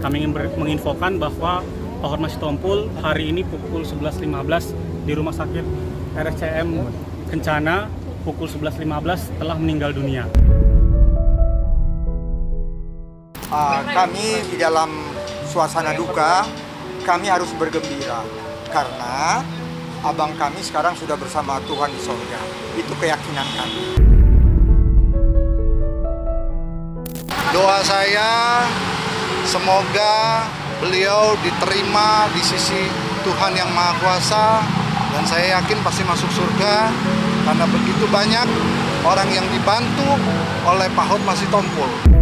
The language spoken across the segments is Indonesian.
Kami ingin menginfokan bahwa Pak Hotma Sitompul hari ini pukul 11.15 di Rumah Sakit RSCM Kencana pukul 11.15 telah meninggal dunia. Kami di dalam suasana duka, kami harus bergembira karena abang kami sekarang sudah bersama Tuhan di sorga. Itu keyakinan kami. Doa saya semoga beliau diterima di sisi Tuhan yang Maha Kuasa, dan saya yakin pasti masuk surga karena begitu banyak orang yang dibantu oleh Pak Hotma Sitompul.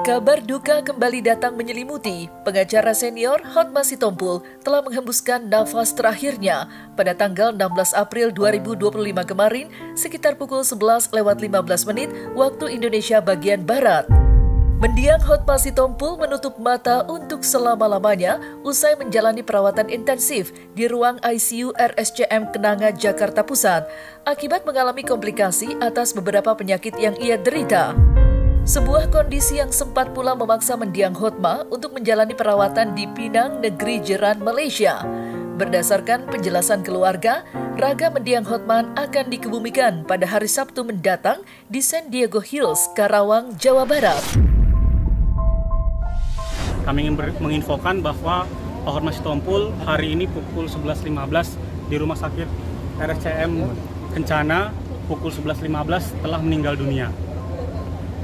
Kabar duka kembali datang menyelimuti pengacara senior Hotma Sitompul telah menghembuskan nafas terakhirnya pada tanggal 16 April 2025 kemarin sekitar pukul 11:15 waktu Indonesia bagian Barat. Mendiang Hotma Sitompul menutup mata untuk selama-lamanya usai menjalani perawatan intensif di ruang ICU RSCM Kenanga, Jakarta Pusat akibat mengalami komplikasi atas beberapa penyakit yang ia derita. Sebuah kondisi yang sempat pula memaksa mendiang Hotma untuk menjalani perawatan di Pinang, negeri jiran Malaysia. Berdasarkan penjelasan keluarga, raga mendiang Hotman akan dikebumikan pada hari Sabtu mendatang di San Diego Hills, Karawang, Jawa Barat. Kami ingin menginfokan bahwa Pak Hotma Sitompul hari ini pukul 11.15 di Rumah Sakit RSCM Kencana pukul 11.15 telah meninggal dunia.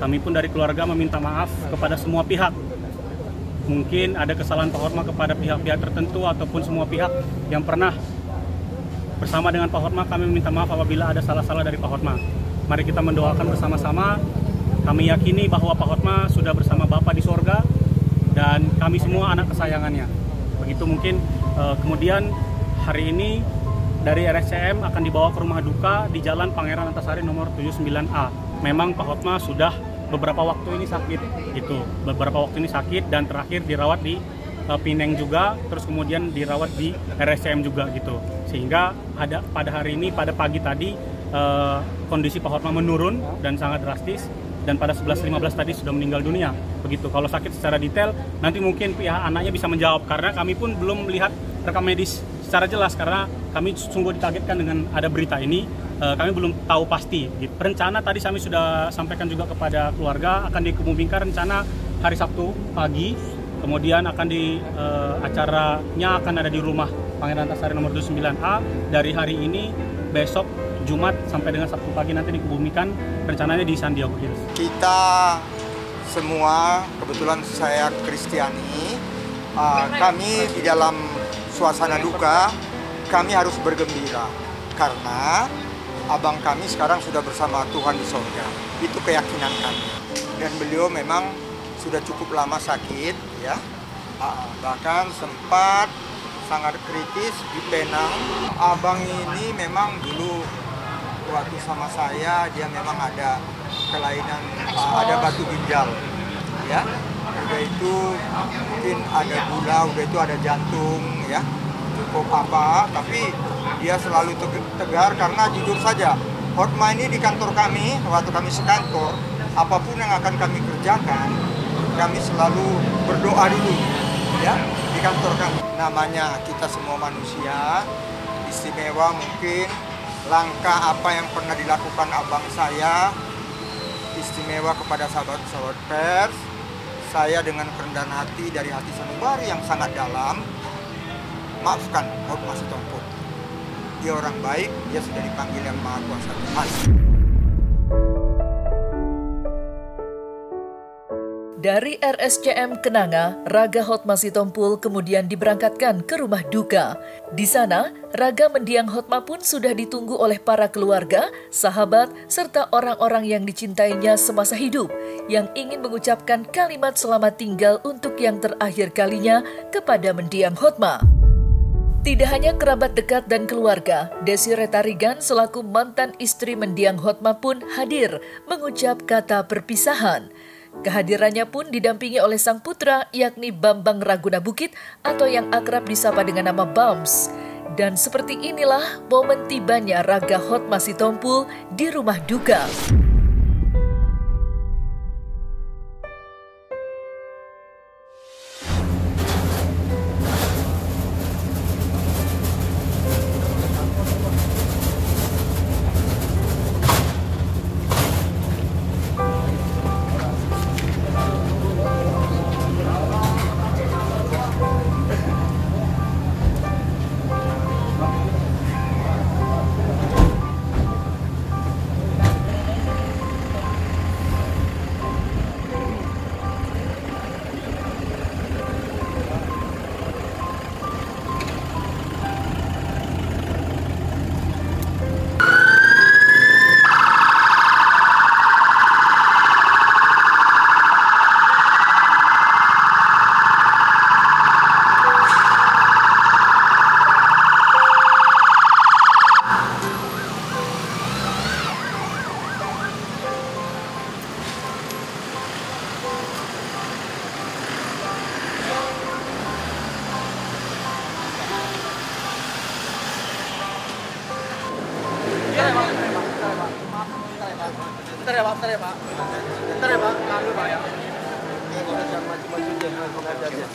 Kami pun dari keluarga meminta maaf kepada semua pihak. Mungkin ada kesalahan Pak Hotma kepada pihak-pihak tertentu ataupun semua pihak yang pernah bersama dengan Pak Hotma. Kami meminta maaf apabila ada salah-salah dari Pak Hotma. Mari kita mendoakan bersama-sama. Kami yakini bahwa Pak Hotma sudah bersama Bapa di sorga dan kami semua anak kesayangannya. Begitu mungkin kemudian hari ini dari RSCM akan dibawa ke rumah duka di Jalan Pangeran Antasari nomor 79A. Memang Pak Hotma sudah beberapa waktu ini sakit gitu. Beberapa waktu ini sakit dan terakhir dirawat di Pineng juga, terus kemudian dirawat di RSCM juga gitu. Sehingga ada pada hari ini pada pagi tadi kondisi Pak Hotma menurun dan sangat drastis, dan pada 11.15 tadi sudah meninggal dunia. Begitu. Kalau sakit secara detail nanti mungkin pihak anaknya bisa menjawab karena kami pun belum melihat rekam medis secara jelas karena kami sungguh dikagetkan dengan ada berita ini. Kami belum tahu pasti. Rencana tadi kami sudah sampaikan juga kepada keluarga akan dikebumikan rencana hari Sabtu pagi, kemudian akan acaranya akan ada di rumah Pangeran Antasari nomor 29A dari hari ini, besok Jumat sampai dengan Sabtu pagi nanti dikebumikan rencananya di San Diego Hills. Kita semua, kebetulan saya Kristiani, kami di dalam suasana duka, kami harus bergembira karena abang kami sekarang sudah bersama Tuhan di sorga. Itu keyakinan kami. Dan beliau memang sudah cukup lama sakit, ya. Bahkan sempat sangat kritis di Penang. Abang ini memang dulu waktu sama saya dia memang ada kelainan, ada batu ginjal, ya. Udah itu mungkin ada gula, udah itu ada jantung, ya. Cukup apa, tapi dia selalu tegar karena jujur saja, Hotma ini di kantor kami, waktu kami sekantor, apapun yang akan kami kerjakan, kami selalu berdoa dulu, ya, di kantor kami. Namanya kita semua manusia, istimewa mungkin, langkah apa yang pernah dilakukan abang saya, istimewa kepada sahabat-sahabat pers, saya dengan kerendahan hati dari hati sanubari yang sangat dalam, maafkan Hotma Sitompul. Dia orang baik, dia sudah dipanggil yang Maha Kuasa Tuhan. Dari RSCM Kenanga, Raga Hotma Sitompul kemudian diberangkatkan ke rumah duka. Di sana, Raga mendiang Hotma pun sudah ditunggu oleh para keluarga, sahabat, serta orang-orang yang dicintainya semasa hidup, yang ingin mengucapkan kalimat selamat tinggal untuk yang terakhir kalinya kepada mendiang Hotma. Tidak hanya kerabat dekat dan keluarga, Desiree Tarigan selaku mantan istri mendiang Hotma pun hadir mengucap kata perpisahan. Kehadirannya pun didampingi oleh sang putra yakni Bambang Raguna Bukit atau yang akrab disapa dengan nama Bams. Dan seperti inilah momen tibanya Raga Hotma Sitompul di rumah duka. Bentar ya Pak. Lalu Pak ya. Jangan maju-maju aja.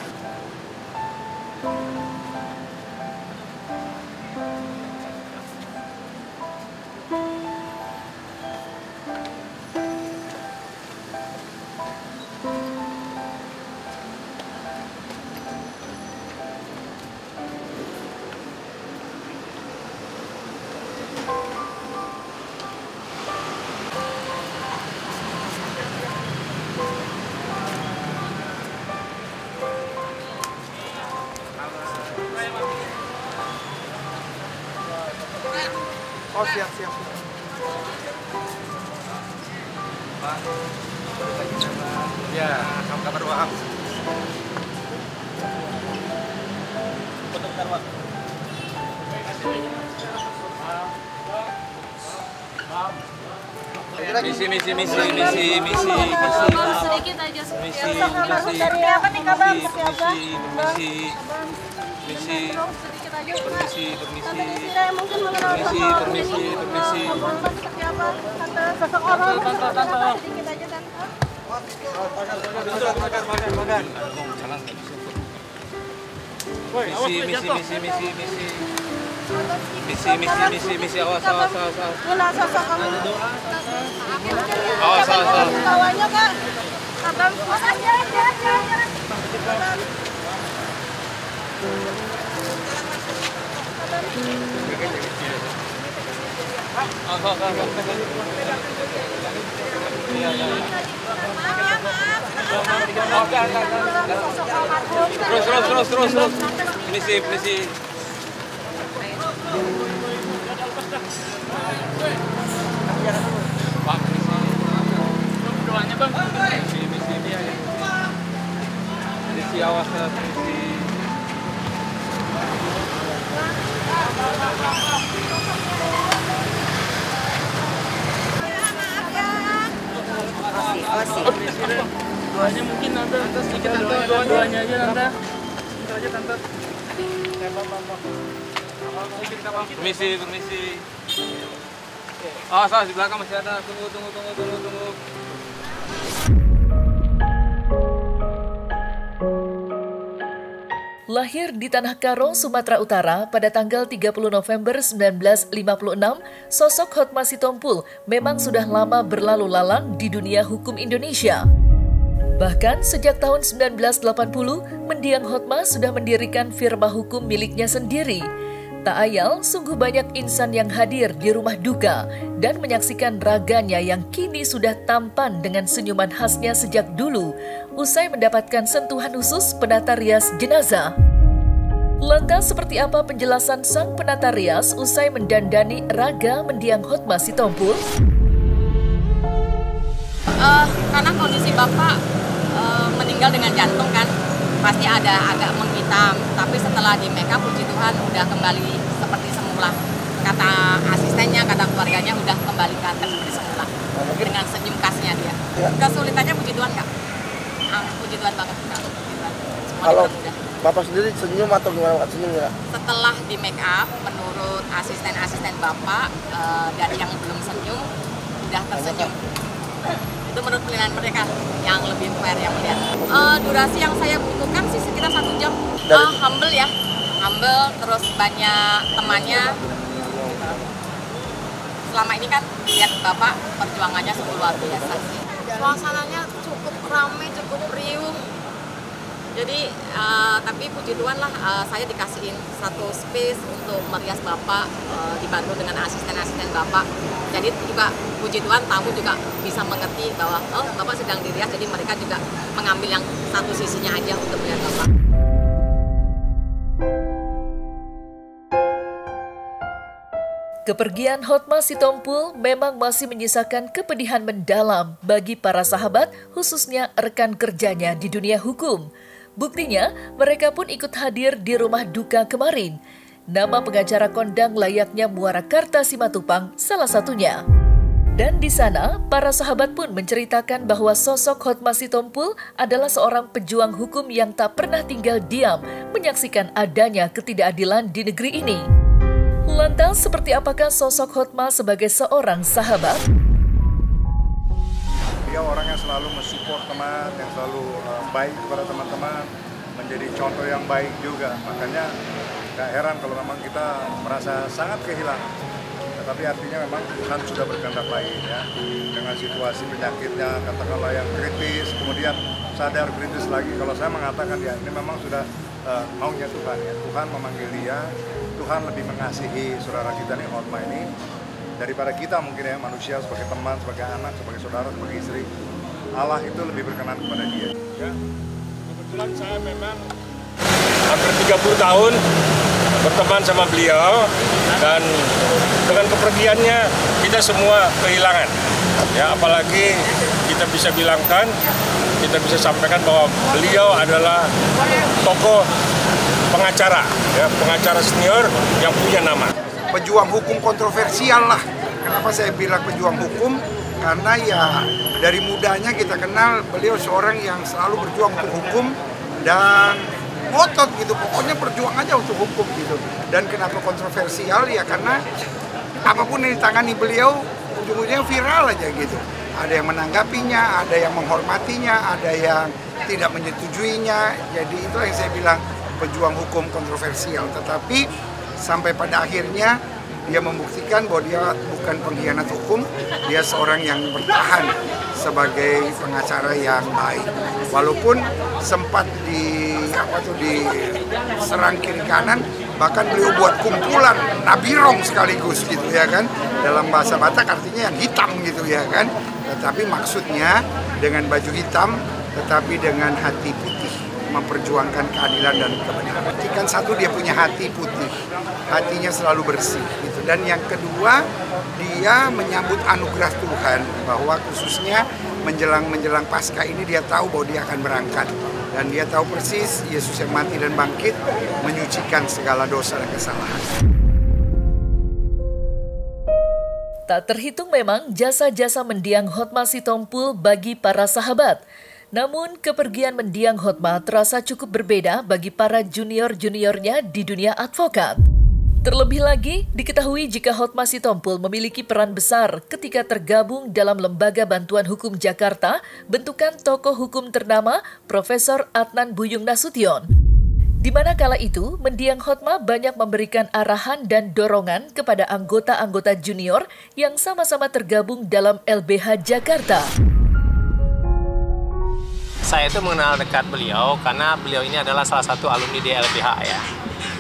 Oh, siap. Pak. Ya, kabar Pak. Bentar Pak. Misi. Sedikit aja. Dari apa nih kabar? Misi. Sedikit aja. Permisi. Mungkin mengenal Permisi. seperti apa? Tante sosok orang. Tante. Sedikit aja Tante. Makan. Misi. Awas. Mengenal sosok kamu. Awas. Bawahnya Kak. Abang. Jalan. Terus. Misi. Pak, doanya Bang. Misi awas misi. Doanya mungkin Tante sedikit doanya aja Tante. Sebentar aja Tante. Permisi. Awas di belakang masih ada. Tunggu. Lahir di Tanah Karo, Sumatera Utara pada tanggal 30 November 1956, sosok Hotma Sitompul memang sudah lama berlalu lalang di dunia hukum Indonesia. Bahkan sejak tahun 1980, mendiang Hotma sudah mendirikan firma hukum miliknya sendiri. Tak ayal, sungguh banyak insan yang hadir di rumah duka dan menyaksikan raganya yang kini sudah tampan dengan senyuman khasnya sejak dulu, usai mendapatkan sentuhan khusus penata rias jenazah. Lantas seperti apa penjelasan sang penata rias usai mendandani raga mendiang Hotma Sitompul? Karena kondisi Bapak meninggal dengan jantung kan, pasti ada agak menghitam, tapi setelah di make up puji Tuhan udah kembali seperti semula. Kata asistennya, kata keluarganya udah kembali ke atas seperti semula dengan senyum khasnya dia. Kesulitannya puji Tuhan Kak, puji Tuhan banget Kak. Kalau Bapak sendiri senyum atau gimana Pak? Senyum ya? Setelah di make up, menurut asisten Bapak dan yang belum senyum udah tersenyum. Itu menurut penilaian mereka yang lebih fair yang melihat. Durasi yang saya butuhkan sih sekitar 1 jam. Humble ya, humble, terus banyak temannya. Selama ini kan lihat Bapak perjuangannya sungguh luar biasa sih. Suasananya cukup ramai, cukup riuh. Jadi, tapi puji Tuhan lah saya dikasihin satu space untuk merias Bapak, dibantu dengan asisten-asisten Bapak. Jadi juga puji Tuhan tamu juga bisa mengerti bahwa oh Bapak sedang dirias, jadi mereka juga mengambil yang satu sisinya aja untuk melihat Bapak. Kepergian Hotma Sitompul memang masih menyisakan kepedihan mendalam bagi para sahabat, khususnya rekan kerjanya di dunia hukum. Buktinya, mereka pun ikut hadir di rumah duka kemarin. Nama pengacara kondang layaknya Muara Karta Simatupang salah satunya. Dan di sana, para sahabat pun menceritakan bahwa sosok Hotma Sitompul adalah seorang pejuang hukum yang tak pernah tinggal diam menyaksikan adanya ketidakadilan di negeri ini. Lantas, seperti apakah sosok Hotma sebagai seorang sahabat? Dia orang yang selalu mensupport teman, yang selalu baik kepada teman-teman, menjadi contoh yang baik juga. Makanya gak heran kalau memang kita merasa sangat kehilangan. Tetapi artinya memang Tuhan sudah berkehendak lain ya. Dengan situasi penyakitnya, katakanlah yang kritis, kemudian sadar kritis lagi. Kalau saya mengatakan ya ini memang sudah maunya Tuhan ya. Tuhan memanggil dia, Tuhan lebih mengasihi saudara kita nih Hotma ini daripada kita mungkin ya, manusia sebagai teman, sebagai anak, sebagai saudara, sebagai istri. Allah itu lebih berkenan kepada dia. Ya, kebetulan saya memang hampir 30 tahun berteman sama beliau dan dengan kepergiannya kita semua kehilangan. Ya, apalagi kita bisa bilangkan, kita bisa sampaikan bahwa beliau adalah tokoh pengacara, ya, pengacara senior yang punya nama. Pejuang hukum kontroversial lah. Kenapa saya bilang pejuang hukum? Karena ya dari mudanya kita kenal beliau seorang yang selalu berjuang untuk hukum dan ngotot gitu. Pokoknya berjuang aja untuk hukum gitu. Dan kenapa kontroversial? Ya karena apapun yang ditangani beliau ujung-ujungnya viral aja gitu. Ada yang menanggapinya, ada yang menghormatinya, ada yang tidak menyetujuinya. Jadi itulah yang saya bilang pejuang hukum kontroversial. Tetapi sampai pada akhirnya dia membuktikan bahwa dia bukan pengkhianat hukum, dia seorang yang bertahan sebagai pengacara yang baik. Walaupun sempat diserang kiri kanan, bahkan beliau buat kumpulan nabirong sekaligus gitu ya kan. Dalam bahasa Batak artinya yang hitam gitu ya kan. Tetapi maksudnya dengan baju hitam tetapi dengan hati putih, memperjuangkan keadilan dan kebenaran. Kan satu dia punya hati putih, hatinya selalu bersih gitu. Dan yang kedua dia menyambut anugerah Tuhan bahwa khususnya menjelang Paskah ini dia tahu bahwa dia akan berangkat dan dia tahu persis Yesus yang mati dan bangkit menyucikan segala dosa dan kesalahan. Tak terhitung memang jasa-jasa mendiang Hotma Sitompul bagi para sahabat. Namun, kepergian mendiang Hotma terasa cukup berbeda bagi para junior-juniornya di dunia advokat. Terlebih lagi, diketahui jika Hotma Sitompul memiliki peran besar ketika tergabung dalam Lembaga Bantuan Hukum Jakarta, bentukan tokoh hukum ternama Profesor Adnan Buyung Nasution. Di mana kala itu, mendiang Hotma banyak memberikan arahan dan dorongan kepada anggota-anggota junior yang sama-sama tergabung dalam LBH Jakarta. Saya itu mengenal dekat beliau karena beliau ini adalah salah satu alumni di LBH ya.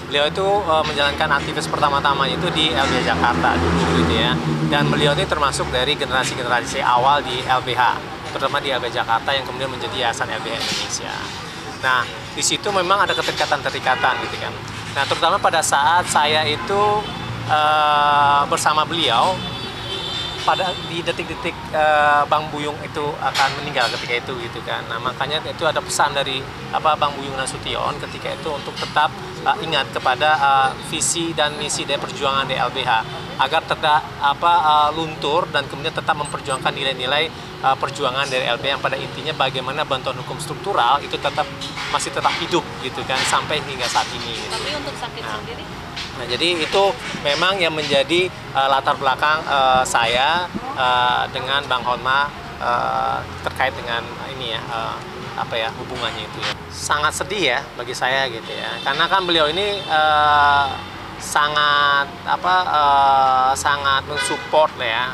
Beliau itu menjalankan aktivitas pertama-tama itu di LBH Jakarta dulu gitu ya. Dan beliau ini termasuk dari generasi-generasi awal di LBH, terutama di LBH Jakarta yang kemudian menjadi Yayasan LBH Indonesia. Nah, di situ memang ada keterikatan-keterikatan gitu kan. Nah, terutama pada saat saya itu bersama beliau di detik-detik Bang Buyung itu akan meninggal ketika itu gitu kan. Nah, makanya itu ada pesan dari Bang Buyung Nasution ketika itu untuk tetap ingat kepada visi dan misi dari perjuangan di LBH agar tidak luntur dan kemudian tetap memperjuangkan nilai-nilai perjuangan dari LBH yang pada intinya bagaimana bantuan hukum struktural itu masih tetap hidup gitu kan sampai hingga saat ini. Gitu. Tapi untuk sakit sendiri? Nah, jadi itu memang yang menjadi latar belakang saya dengan Bang Hotma terkait dengan ini ya hubungannya itu ya. Sangat sedih ya bagi saya gitu ya. Karena kan beliau ini sangat sangat mensupport lah ya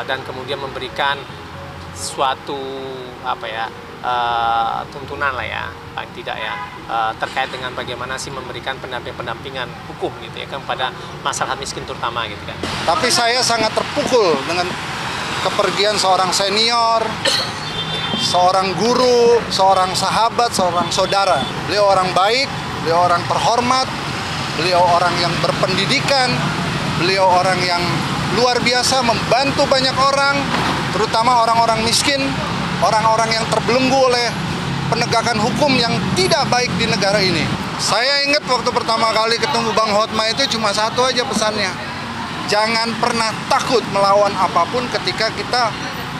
dan kemudian memberikan suatu tuntunan lah ya, paling tidak ya, terkait dengan bagaimana sih memberikan pendampingan hukum gitu ya kan pada masyarakat miskin terutama gitu kan. Tapi saya sangat terpukul dengan kepergian seorang senior, seorang guru, seorang sahabat, seorang saudara. Beliau orang baik, beliau orang terhormat, beliau orang yang berpendidikan, beliau orang yang luar biasa membantu banyak orang, terutama orang-orang miskin, orang-orang yang terbelenggu oleh penegakan hukum yang tidak baik di negara ini. Saya ingat waktu pertama kali ketemu Bang Hotma itu cuma satu aja pesannya. Jangan pernah takut melawan apapun ketika kita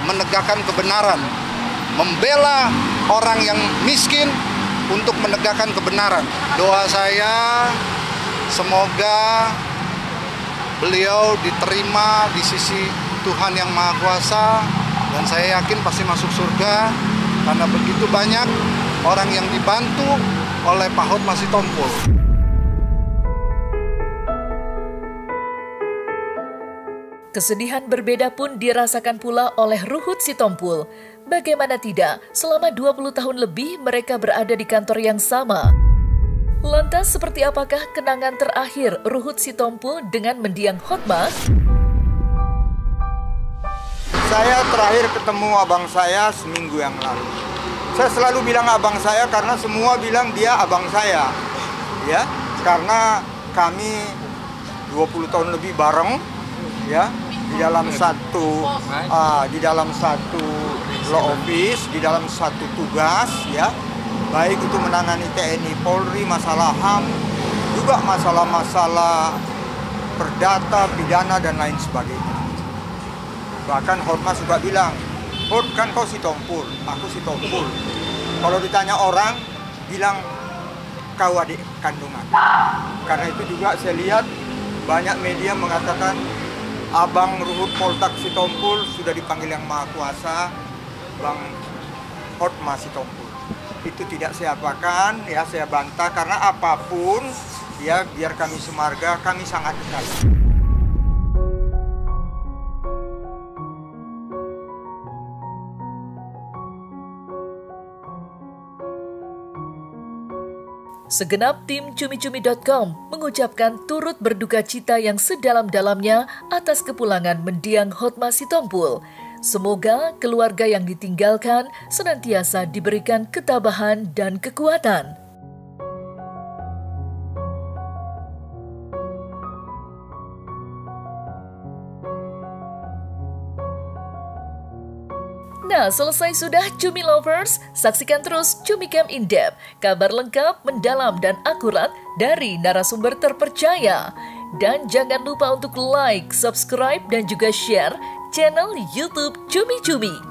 menegakkan kebenaran. Membela orang yang miskin untuk menegakkan kebenaran. Doa saya semoga beliau diterima di sisi Tuhan Yang Maha Kuasa. Dan saya yakin pasti masuk surga karena begitu banyak orang yang dibantu oleh Pak Hotma Sitompul. Kesedihan berbeda pun dirasakan pula oleh Ruhut Sitompul. Bagaimana tidak, selama 20 tahun lebih mereka berada di kantor yang sama. Lantas seperti apakah kenangan terakhir Ruhut Sitompul dengan mendiang Hotma? Saya terakhir ketemu abang saya seminggu yang lalu. Saya selalu bilang abang saya karena semua bilang dia abang saya. Ya, karena kami 20 tahun lebih bareng ya di dalam satu law office, di dalam satu tugas ya. Baik itu menangani TNI Polri, masalah HAM, juga masalah-masalah perdata, pidana dan lain sebagainya. Bahkan Hotma juga bilang, Hot kan kau Sitompul, aku Sitompul. Kalau ditanya orang, bilang kau adik kandungan. Karena itu juga saya lihat banyak media mengatakan Abang Ruhut Poltak Sitompul sudah dipanggil Yang Maha Kuasa, Bang Hotma Sitompul. Itu tidak saya apakan, ya saya bantah karena apapun, ya biar kami semarga, kami sangat dekat. Segenap tim Cumi-Cumi.com mengucapkan turut berduka cita yang sedalam-dalamnya atas kepulangan mendiang Hotma Sitompul. Semoga keluarga yang ditinggalkan senantiasa diberikan ketabahan dan kekuatan. Nah, selesai sudah Cumi Lovers, saksikan terus Cumi Camp In Depth, kabar lengkap, mendalam, dan akurat dari narasumber terpercaya. Dan jangan lupa untuk like, subscribe, dan juga share channel YouTube Cumi Cumi.